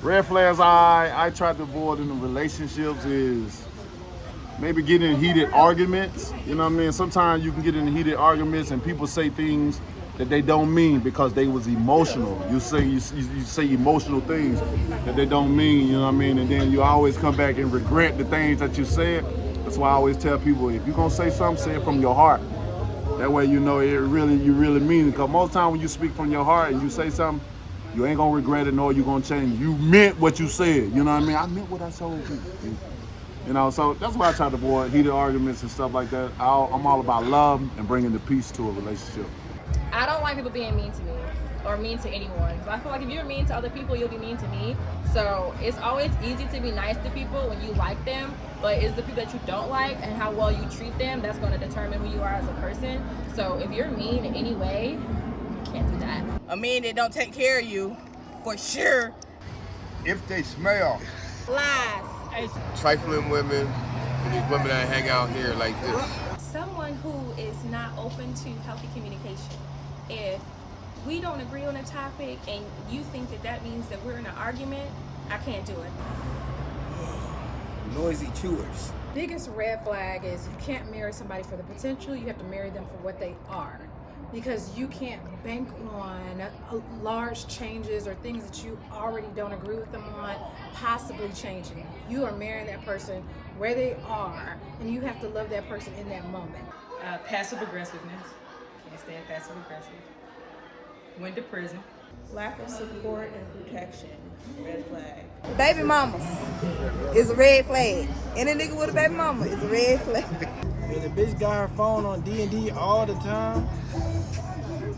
Red flags I try to avoid in the relationships is maybe get in heated arguments. You know what I mean? Sometimes you can get in heated arguments and people say things that they don't mean because they was emotional. You say emotional things that they don't mean. You know what I mean? And then you always come back and regret the things that you said. That's why I always tell people, if you're gonna say something, say it from your heart. That way you know you really mean it. Because most time when you speak from your heart and you say something, you ain't gonna regret it nor you gonna change. You meant what you said. You know what I mean? I meant what I told you. You know, so that's why I try to avoid heated arguments and stuff like that. I'm all about love and bringing the peace to a relationship. I don't like people being mean to me or mean to anyone. So I feel like if you're mean to other people, you'll be mean to me. So it's always easy to be nice to people when you like them, but it's the people that you don't like and how well you treat them that's going to determine who you are as a person. So if you're mean in any way, you can't do that. A man that don't take care of you, for sure. If they smell. Lies. Trifling women, these women that hang out here like this. Someone who is not open to healthy communication. If we don't agree on a topic and you think that that means that we're in an argument, I can't do it. Noisy chewers. Biggest red flag is you can't marry somebody for the potential, you have to marry them for what they are. Because you can't bank on large changes or things that you already don't agree with them on possibly changing. You are marrying that person where they are, and you have to love that person in that moment. Passive aggressiveness. Can't stand passive aggressive. Went to prison. Lack of support and protection. Red flag. Baby mamas is a red flag. Any nigga with a baby mama is a red flag. If the bitch got her phone on D&D all the time,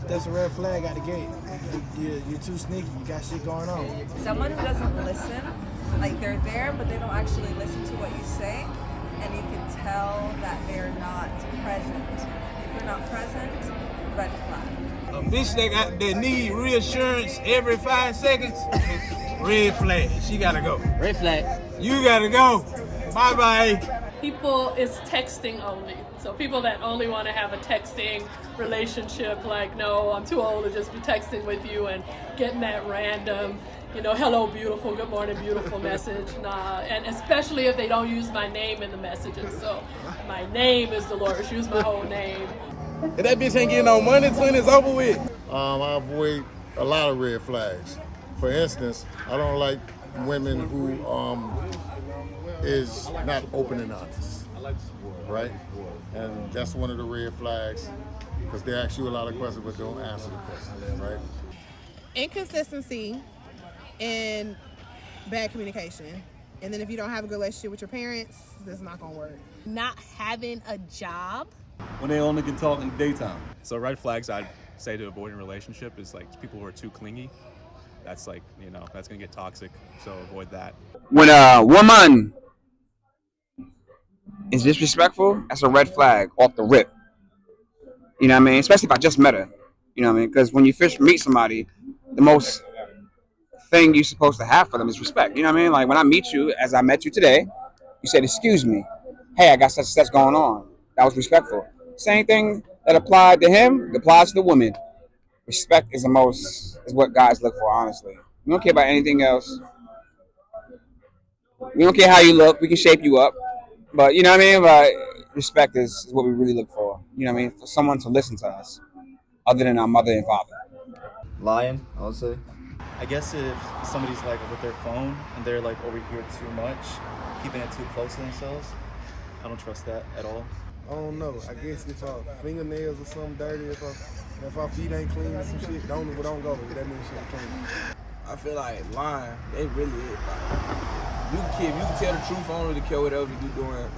that's a red flag out the gate. You're too sneaky. You got shit going on. Someone who doesn't listen, like they're there, but they don't actually listen to what you say, and you can tell that they're not present. If you're not present, red flag. A bitch that need reassurance every 5 seconds, red flag. She gotta go. Red flag. You gotta go. Bye-bye. People is texting only. So people that only want to have a texting relationship, like, no, I'm too old to just be texting with you and getting that random, hello beautiful, good morning beautiful message. Nah, and especially if they don't use my name in the messages. So my name is Dolores, use my whole name. If that bitch ain't getting no money, when it's over with. I avoid a lot of red flags. For instance, I don't like women who is not open and honest, right? And that's one of the red flags, because they ask you a lot of questions but don't answer the questions, right? Inconsistency and bad communication. And then if you don't have a good relationship with your parents, that's not gonna work. Not having a job. When they only can talk in the daytime. So red flags I'd say to avoid in a relationship is like people who are too clingy. That's like, that's gonna get toxic, so avoid that. When a woman is disrespectful, that's a red flag off the rip. You know what I mean? Especially if I just met her. You know what I mean? Because when you first meet somebody, the most thing you're supposed to have for them is respect. You know what I mean? Like when I meet you, as I met you today, you said, "Excuse me. Hey, I got such and such going on." That was respectful. Same thing that applied to him applies to the woman. Respect is what guys look for, honestly. We don't care about anything else. We don't care how you look. We can shape you up. But, you know what I mean? But respect is what we really look for. You know what I mean? For someone to listen to us, other than our mother and father. Lying, I would say. I guess if somebody's like with their phone and they're like over here too much, keeping it too close to themselves, I don't trust that at all. I don't know. I guess if our fingernails or something dirty, if our feet ain't clean or some shit, don't go. That means shit ain't clean. I feel like lying, they really it. Like, you can tell the truth, I don't really care what else you doing. Like,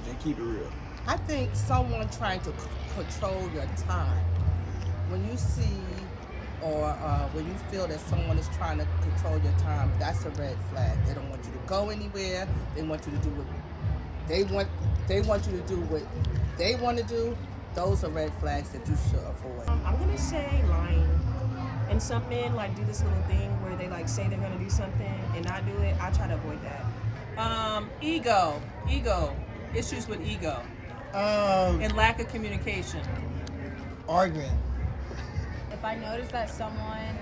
just keep it real. I think someone trying to control your time. When you see or when you feel that someone is trying to control your time, that's a red flag. They don't want you to go anywhere. They want you to do what they want you to do what they want to do. Those are red flags that you should avoid. I'm gonna say lying. And some men like do this little thing where they like say they're gonna do something and not do it. I try to avoid that. Ego, issues with ego, and lack of communication. Arguing. If I notice that someone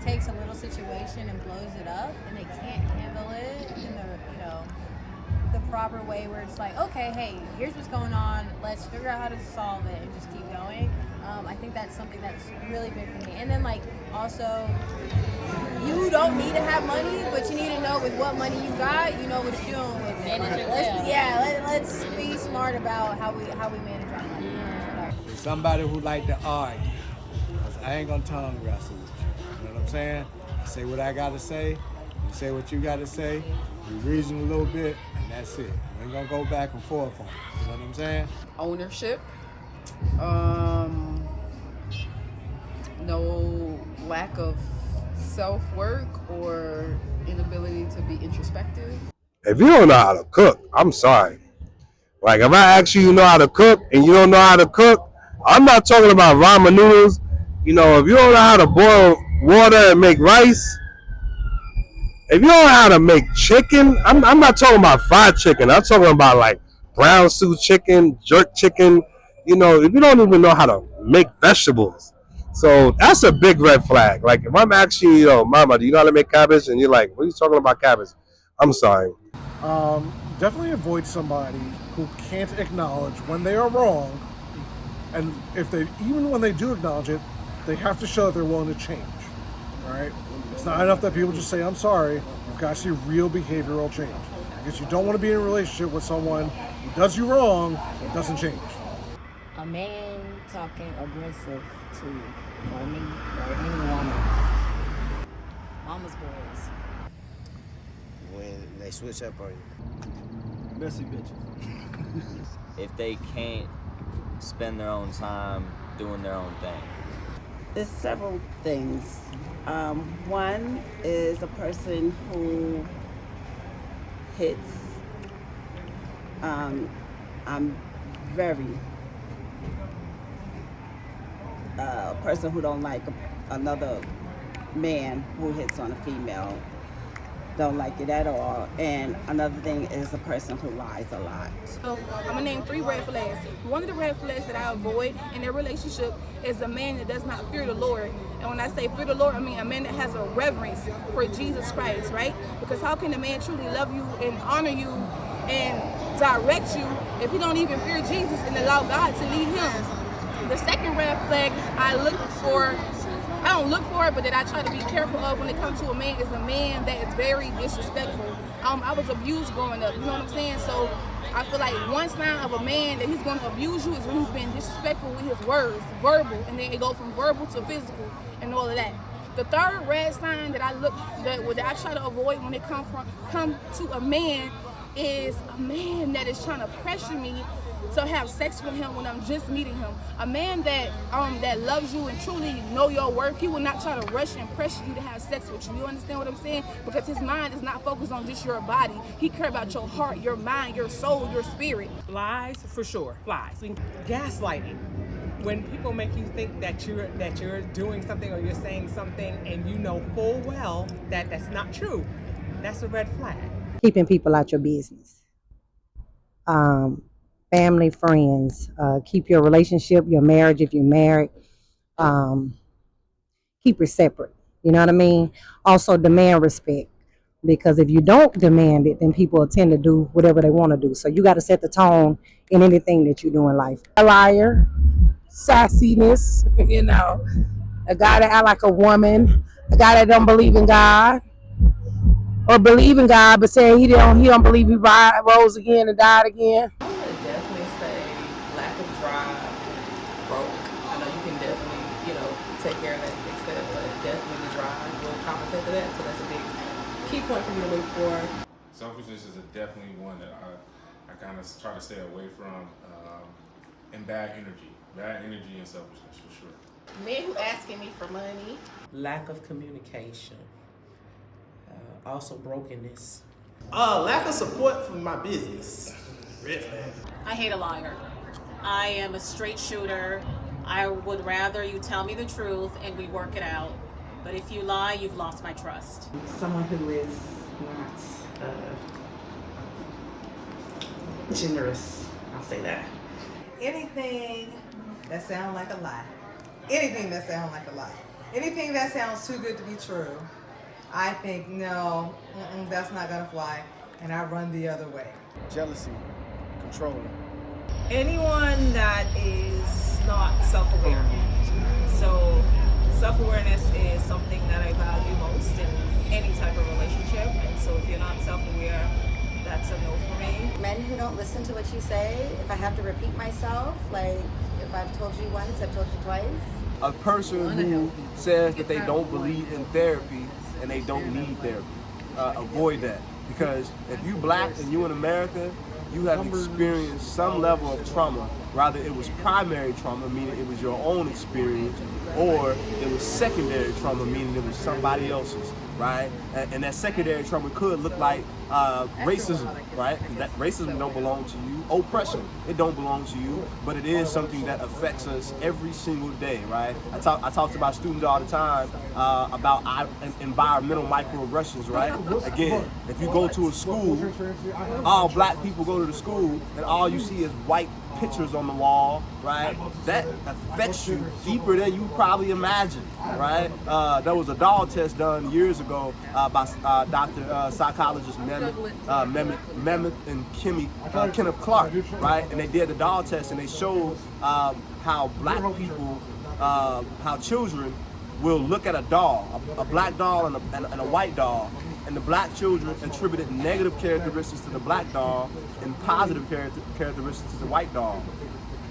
takes a little situation and blows it up and they can't proper way where it's like, okay, hey, here's what's going on. Let's figure out how to solve it and just keep going. I think that's something that's really big for me. And then like also, you don't need to have money, but you need to know with what money you got, you know what you're doing with it. Let's be smart about how we manage our money. Somebody who like to argue. 'Cause I ain't gonna tongue wrestle with you. You know what I'm saying? I say what I gotta say, you say what you gotta say, we reason a little bit, and that's it. We ain't gonna go back and forth on it. You know what I'm saying? Ownership. No lack of self-work or inability to be introspective. If you don't know how to cook, I'm sorry. Like if I ask you, you know how to cook, and you don't know how to cook, I'm not talking about ramen noodles. You know, if you don't know how to boil water and make rice, if you don't know how to make chicken, I'm not talking about fried chicken. I'm talking about like brown stew chicken, jerk chicken. You know, if you don't even know how to make vegetables. So that's a big red flag. Like if I'm asking you, Mama, do you know how to make cabbage? And you're like, what are you talking about cabbage? I'm sorry. Definitely avoid somebody who can't acknowledge when they are wrong, and even when they do acknowledge it, they have to show that they're willing to change. Right? It's not enough that people just say I'm sorry. You've got to see real behavioral change, because you don't want to be in a relationship with someone who does you wrong and doesn't change. A man talking aggressive to you, or me, or any woman. Mama's boys. When they switch up on you. Messy bitches. If they can't spend their own time doing their own thing. There's several things. One is a person who hits. I'm very a person who don't like another man who hits on a female. Don't like it at all. And another thing is a person who lies a lot. So I'm gonna name 3 red flags. One of the red flags that I avoid in a relationship is a man that does not fear the Lord. And when I say fear the Lord, I mean a man that has a reverence for Jesus Christ, right? Because how can a man truly love you and honor you and direct you if he don't even fear Jesus and allow God to lead him? The second red flag I don't look for it, but that I try to be careful of when it comes to a man is a man that is very disrespectful. I was abused growing up, you know what I'm saying? So I feel like one sign of a man that he's going to abuse you is when he's been disrespectful with his words, verbal, and then it go from verbal to physical and all of that. The third red sign that I try to avoid when it come to a man is a man that is trying to pressure me to have sex with him when I'm just meeting him. A man that loves you and truly know your worth, he will not try to rush and pressure you to have sex with you. You understand what I'm saying? Because his mind is not focused on just your body. He cares about your heart, your mind, your soul, your spirit. Lies, for sure. Lies. Gaslighting. When people make you think that you're doing something or you're saying something and you know full well that that's not true, that's a red flag. Keeping people out your business. Family, friends, keep your relationship, your marriage, if you're married, keep it separate. You know what I mean? Also demand respect, because if you don't demand it, then people will tend to do whatever they want to do. So you got to set the tone in anything that you do in life. A liar, sassiness, you know, a guy that act like a woman, a guy that don't believe in God, or believe in God but say he don't believe he rose again and died again. Definitely say lack of drive, broke. I know you can definitely, take care of that and fix that, but definitely the drive will compensate for that. So that's a big key point for me to look for. Selfishness is definitely one that I kind of try to stay away from, and bad energy and selfishness for sure. Men who asking me for money. Lack of communication. Also brokenness. Lack of support from my business. Red flag. I hate a liar. I am a straight shooter. I would rather you tell me the truth and we work it out. But if you lie, you've lost my trust. Someone who is not generous. I'll say that. Anything that sounds like a lie. Anything that sounds like a lie. Anything that sounds too good to be true. I think, no, that's not gonna fly. and I run the other way. Jealousy, control. Anyone that is not self-aware. So self-awareness is something that I value most in any type of relationship. And so if you're not self-aware, that's a no for me. Men who don't listen to what you say, if I have to repeat myself, like if I've told you once, I've told you twice. A person who says that they don't believe in therapy and they don't need therapy. Avoid that, because if you black and you in America, you have experienced some level of trauma. Rather it was primary trauma, meaning it was your own experience, or it was secondary trauma, meaning it was somebody else's, right? And that secondary trauma could look like racism, right? That racism don't belong to you. Oppression, it don't belong to you, but it is something that affects us every single day, right? I talk to my students all the time about environmental microaggressions, right? Again, if you go to a school, all black people go to the school, and all you see is white pictures on the wall, right? That affects you deeper than you probably imagine, right? There was a dog test done years ago by Dr. Psychologist Mehmet and Kenneth Clark, right? And they did the dog test and they showed how black people, how children will look at a doll, a black doll and a white doll, and the black children attributed negative characteristics to the black doll and positive characteristics to the white doll.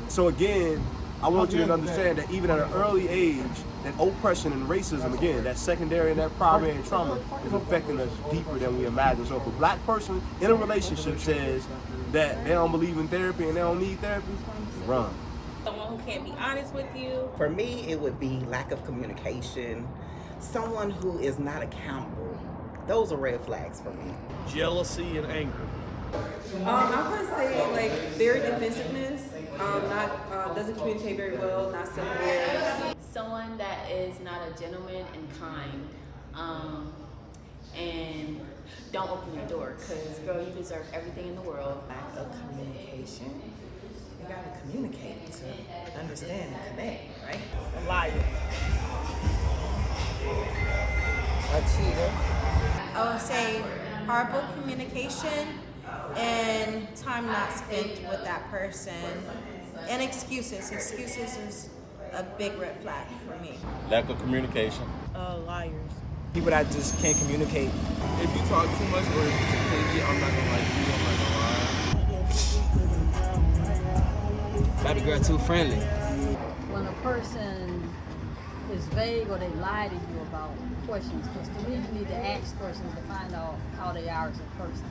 So again, I want you to understand that even at an early age, that oppression and racism, again, that secondary and that primary trauma is affecting us deeper than we imagine. So if a black person in a relationship says that they don't believe in therapy and they don't need therapy, run. Someone who can't be honest with you. For me, it would be lack of communication, someone who is not accountable. Those are red flags for me. Jealousy and anger. I'm gonna say like very defensiveness, doesn't communicate very well, not self-aware. Someone that is not a gentleman and kind, and don't open your door, because girl, you deserve everything in the world. Lack of communication. You gotta communicate to understand and connect, right? A liar. A cheater. I would say horrible communication and time not spent with that person. And excuses. Excuses is a big red flag for me. Lack of communication. Liars. People that just can't communicate. If you talk too much or if you're too clingy, I'm not gonna like you, I'm not gonna lie. Baby girl too friendly. When a person is vague or they lie to you about questions, because to me you need to ask questions to find out how they are as a person.